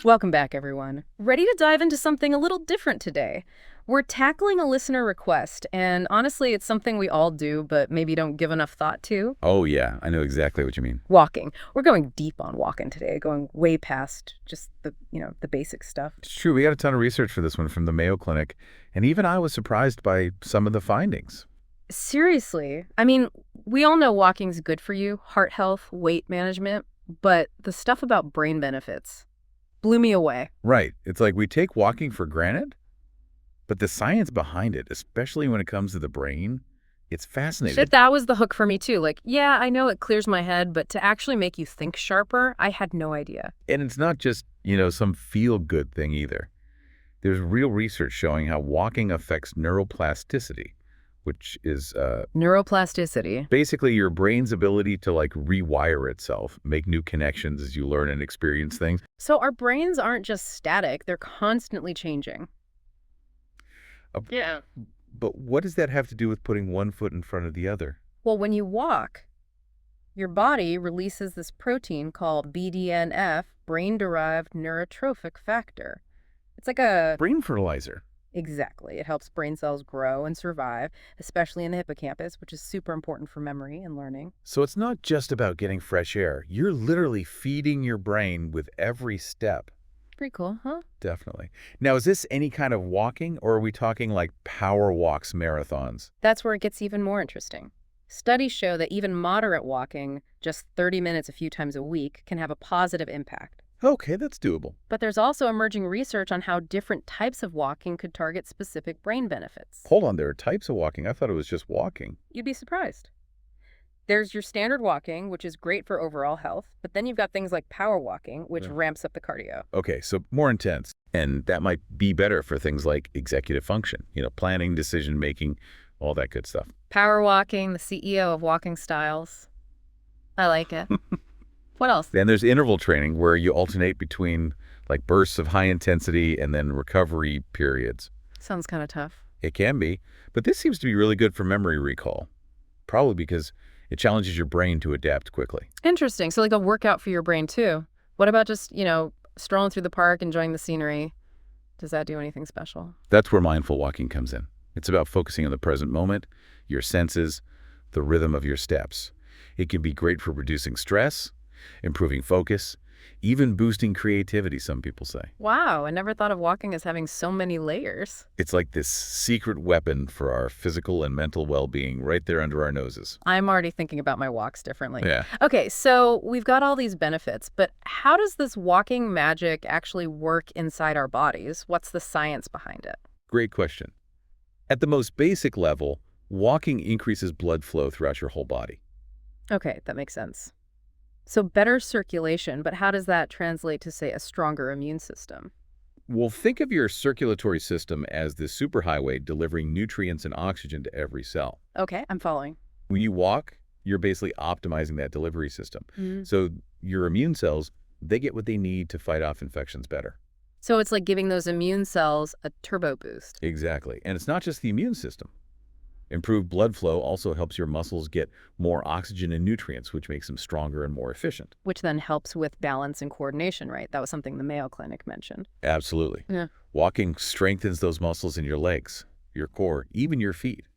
Welcome back, everyone. Ready to dive into something a little different today? We're tackling a listener request, and honestly, it's something we all do, but maybe don't give enough thought to. Oh, yeah, I know exactly what you mean. Walking. We're going deep on walking today, going way past just the basic stuff. It's true, we got a ton of research for this one from the Mayo Clinic, and even I was surprised by some of the findings. Seriously. I mean, we all know walking's good for you, heart health, weight management, but the stuff about brain benefits blew me away. Right, it's like we take walking for granted, but the science behind it, especially when it comes to the brain, it's fascinating. Shit, that was the hook for me too. Like, yeah, I know it clears my head, but to actually make you think sharper, I had no idea. And it's not just, some feel-good thing either. There's real research showing how walking affects neuroplasticity, which is Neuroplasticity. basically your brain's ability to rewire itself, make new connections as you learn and experience things. So our brains aren't just static, they're constantly changing. Uh, Yeah. But what does that have to do with putting one foot in front of the other? Well, when you walk, your body releases this protein called BDNF, brain-derived neurotrophic factor. It's like a... Brain fertilizer. Exactly. It helps brain cells grow and survive, especially in the hippocampus, which is super important for memory and learning. So it's not just about getting fresh air. You're literally feeding your brain with every step. Pretty cool, huh? Definitely. Now, is this any kind of walking, or are we talking like power walks, marathons? That's where it gets even more interesting. Studies show that even moderate walking, just 30 minutes a few times a week, can have a positive impact. Okay, that's doable. But there's also emerging research on how different types of walking could target specific brain benefits. Hold on, there are types of walking. I thought it was just walking. You'd be surprised. There's your standard walking, which is great for overall health, but then you've got things like power walking, which Yeah. ramps up the cardio. Okay, so more intense. And that might be better for things like executive function, planning, decision-making, all that good stuff. Power walking, the CEO of walking styles. I like it. What else? Then there's interval training where you alternate between bursts of high intensity and then recovery periods. Sounds kind of tough. It can be, but this seems to be really good for memory recall, probably because it challenges your brain to adapt quickly. Interesting. So like a workout for your brain too. What about just, strolling through the park, enjoying the scenery? Does that do anything special? That's where mindful walking comes in. It's about focusing on the present moment, your senses, the rhythm of your steps. It can be great for reducing stress, improving focus, even boosting creativity, some people say. Wow, I never thought of walking as having so many layers. It's like this secret weapon for our physical and mental well-being right there under our noses. I'm already thinking about my walks differently. Yeah. Okay, so we've got all these benefits, but how does this walking magic actually work inside our bodies? What's the science behind it? Great question. At the most basic level, walking increases blood flow throughout your whole body. Okay, that makes sense. So better circulation, but how does that translate to, say, a stronger immune system? Well, think of your circulatory system as the superhighway delivering nutrients and oxygen to every cell. Okay, I'm following. When you walk, you're basically optimizing that delivery system. Mhm. So your immune cells, they get what they need to fight off infections better. So it's like giving those immune cells a turbo boost. Exactly. And it's not just the immune system. Improved blood flow also helps your muscles get more oxygen and nutrients, which makes them stronger and more efficient. Which then helps with balance and coordination, right? That was something the Mayo Clinic mentioned. Absolutely. Yeah. Walking strengthens those muscles in your legs, your core, even your feet.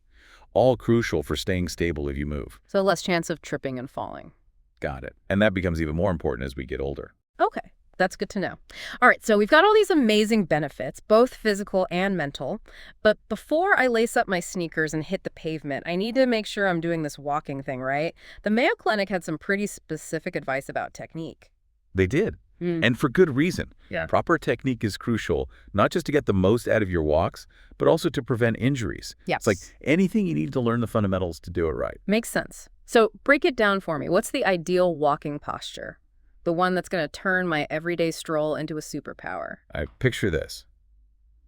All crucial for staying stable if you move. So less chance of tripping and falling. Got it. And that becomes even more important as we get older. Okay, that's good to know. All right, so we've got all these amazing benefits, both physical and mental. But before I lace up my sneakers and hit the pavement, I need to make sure I'm doing this walking thing right. The Mayo Clinic had some pretty specific advice about technique. They did. Mm. And for good reason. Yeah. Proper technique is crucial, not just to get the most out of your walks, but also to prevent injuries. Yes. It's like anything you need to learn the fundamentals to do it right. Makes sense. So break it down for me. What's the ideal walking posture? The one that's going to turn my everyday stroll into a superpower. I picture this.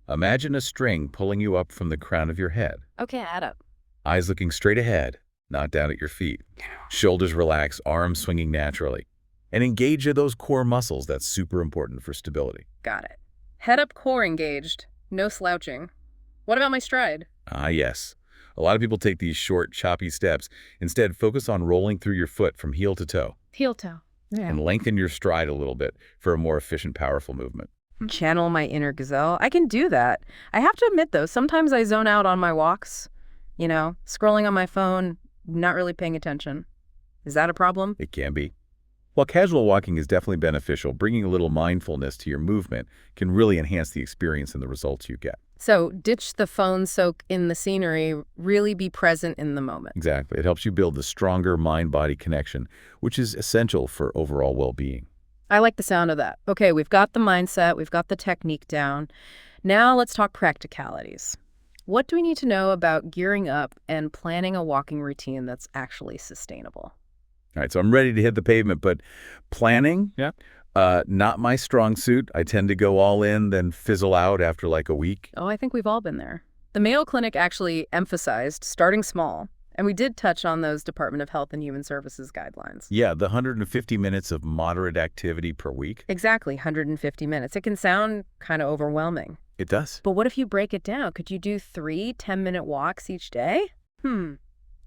Imagine a string pulling you up from the crown of your head. Okay, add up. Eyes looking straight ahead, not down at your feet. Shoulders relaxed, arms swinging naturally. And engage those core muscles. That's super important for stability. Got it. Head up, core engaged. No slouching. What about my stride? Ah, yes. A lot of people take these short, choppy steps. Instead, focus on rolling through your foot from heel to toe. Heel toe. and lengthen your stride a little bit for a more efficient, powerful movement. Channel my inner gazelle. I can do that. I have to admit, though, sometimes I zone out on my walks, scrolling on my phone, not really paying attention. Is that a problem? It can be. While casual walking is definitely beneficial, bringing a little mindfulness to your movement can really enhance the experience and the results you get. So ditch the phone, soak in the scenery, really be present in the moment. Exactly. It helps you build the stronger mind-body connection, which is essential for overall well-being. I like the sound of that. Okay, we've got the mindset, we've got the technique down. Now let's talk practicalities. What do we need to know about gearing up and planning a walking routine that's actually sustainable? All right, so I'm ready to hit the pavement, but planning, not my strong suit. I tend to go all in, then fizzle out after like a week. Oh, I think we've all been there. The Mayo Clinic actually emphasized starting small, and we did touch on those Department of Health and Human Services guidelines. Yeah, the 150 minutes of moderate activity per week. Exactly, 150 minutes. It can sound kind of overwhelming. It does. But what if you break it down? Could you do 3 10-minute walks each day?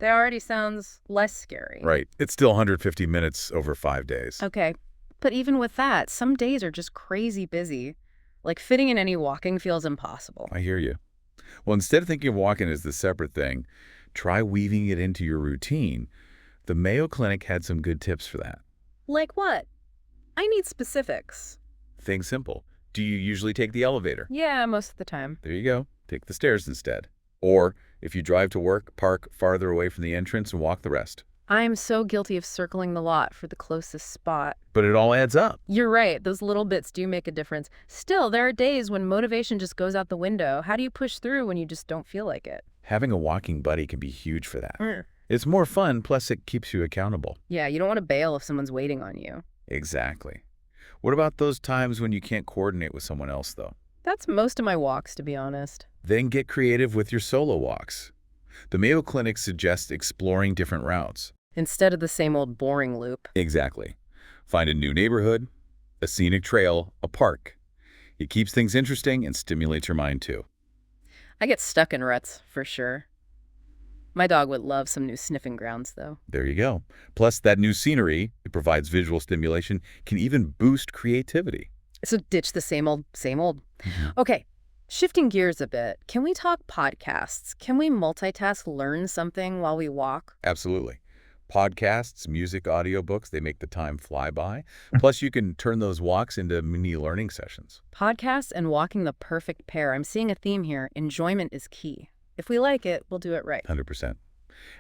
That already sounds less scary. Right. It's still 150 minutes over 5 days. Okay. But even with that, some days are just crazy busy. Like fitting in any walking feels impossible. I hear you. Well, instead of thinking of walking as the separate thing, try weaving it into your routine. The Mayo Clinic had some good tips for that. Like what? I need specifics. Things simple. Do you usually take the elevator? Yeah, most of the time. There you go. Take the stairs instead. Or, if you drive to work, park farther away from the entrance and walk the rest. I am so guilty of circling the lot for the closest spot. But it all adds up. You're right. Those little bits do make a difference. Still, there are days when motivation just goes out the window. How do you push through when you just don't feel like it? Having a walking buddy can be huge for that. It's more fun, plus it keeps you accountable. Yeah, you don't want to bail if someone's waiting on you. Exactly. What about those times when you can't coordinate with someone else, though? That's most of my walks, to be honest. Then get creative with your solo walks. The Mayo Clinic suggests exploring different routes. Instead of the same old boring loop. Exactly. Find a new neighborhood, a scenic trail, a park. It keeps things interesting and stimulates your mind, too. I get stuck in ruts, for sure. My dog would love some new sniffing grounds, though. There you go. Plus, that new scenery, it provides visual stimulation, can even boost creativity. So ditch the same old, same old. Okay, shifting gears a bit, can we talk podcasts? Can we multitask, learn something while we walk? Absolutely. Podcasts, music, audiobooks, they make the time fly by. Plus, you can turn those walks into mini learning sessions. Podcasts and walking the perfect pair. I'm seeing a theme here. Enjoyment is key. If we like it, we'll do it right. 100%.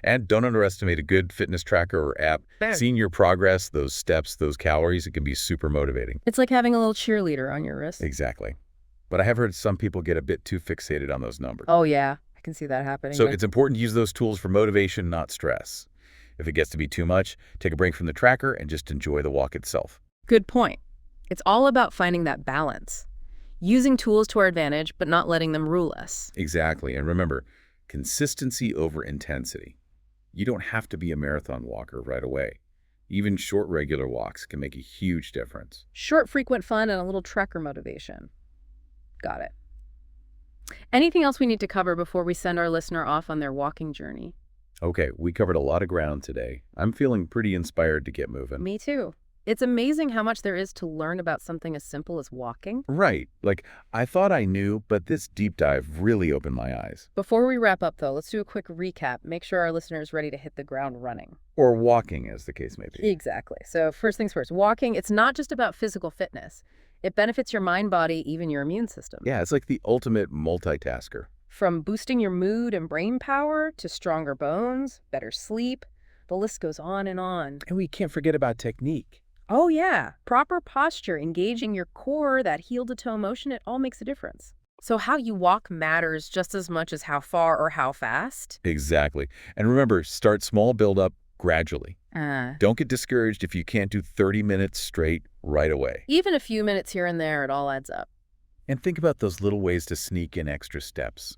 And don't underestimate a good fitness tracker or app. Seeing your progress, those steps, those calories, it can be super motivating. It's like having a little cheerleader on your wrist. Exactly. But I have heard some people get a bit too fixated on those numbers. Oh, yeah. I can see that happening. So it's important to use those tools for motivation, not stress. If it gets to be too much, take a break from the tracker and just enjoy the walk itself. Good point. It's all about finding that balance. Using tools to our advantage, but not letting them rule us. Exactly. And remember, consistency over intensity. You don't have to be a marathon walker right away. Even short, regular walks can make a huge difference. Short, frequent fun and a little tracker motivation. Got it. Anything else we need to cover before we send our listener off on their walking journey? Okay, we covered a lot of ground today. I'm feeling pretty inspired to get moving. Me too. It's amazing how much there is to learn about something as simple as walking. Right. Like, I thought I knew, but this deep dive really opened my eyes. Before we wrap up, though, let's do a quick recap. Make sure our listeners are ready to hit the ground running. Or walking, as the case may be. Exactly. So first things first, walking, it's not just about physical fitness. It benefits your mind, body, even your immune system. Yeah, it's like the ultimate multitasker. From boosting your mood and brain power to stronger bones, better sleep, the list goes on and on. And we can't forget about technique. Oh yeah, proper posture, engaging your core, that heel to toe motion, it all makes a difference. So how you walk matters just as much as how far or how fast. Exactly. And remember, start small, build up gradually. Don't get discouraged if you can't do 30 minutes straight right away. Even a few minutes here and there, it all adds up. And think about those little ways to sneak in extra steps.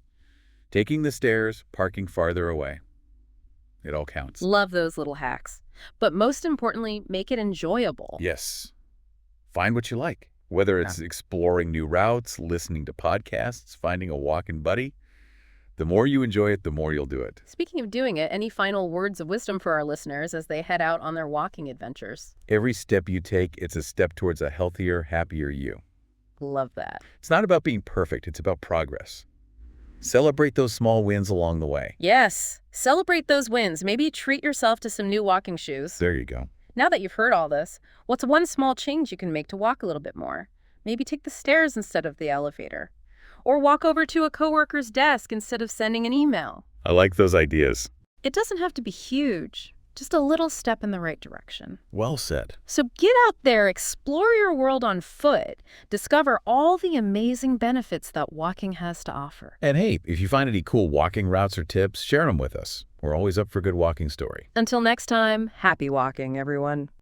Taking the stairs, parking farther away. It all counts. Love those little hacks. But most importantly, make it enjoyable. Yes. Find what you like. Whether it's exploring new routes, listening to podcasts, finding a walking buddy, The more you enjoy it, the more you'll do it. Speaking of doing it, any final words of wisdom for our listeners as they head out on their walking adventures? Every step you take, it's a step towards a healthier, happier you. Love that. It's not about being perfect, it's about progress. Celebrate those small wins along the way. Yes. Celebrate those wins. Maybe treat yourself to some new walking shoes. There you go. Now that you've heard all this, what's one small change you can make to walk a little bit more? Maybe take the stairs instead of the elevator. Or walk over to a coworker's desk instead of sending an email. I like those ideas. It doesn't have to be huge, just a little step in the right direction. Well said. So get out there, explore your world on foot, discover all the amazing benefits that walking has to offer. And hey, if you find any cool walking routes or tips, share them with us. We're always up for a good walking story. Until next time, happy walking, everyone.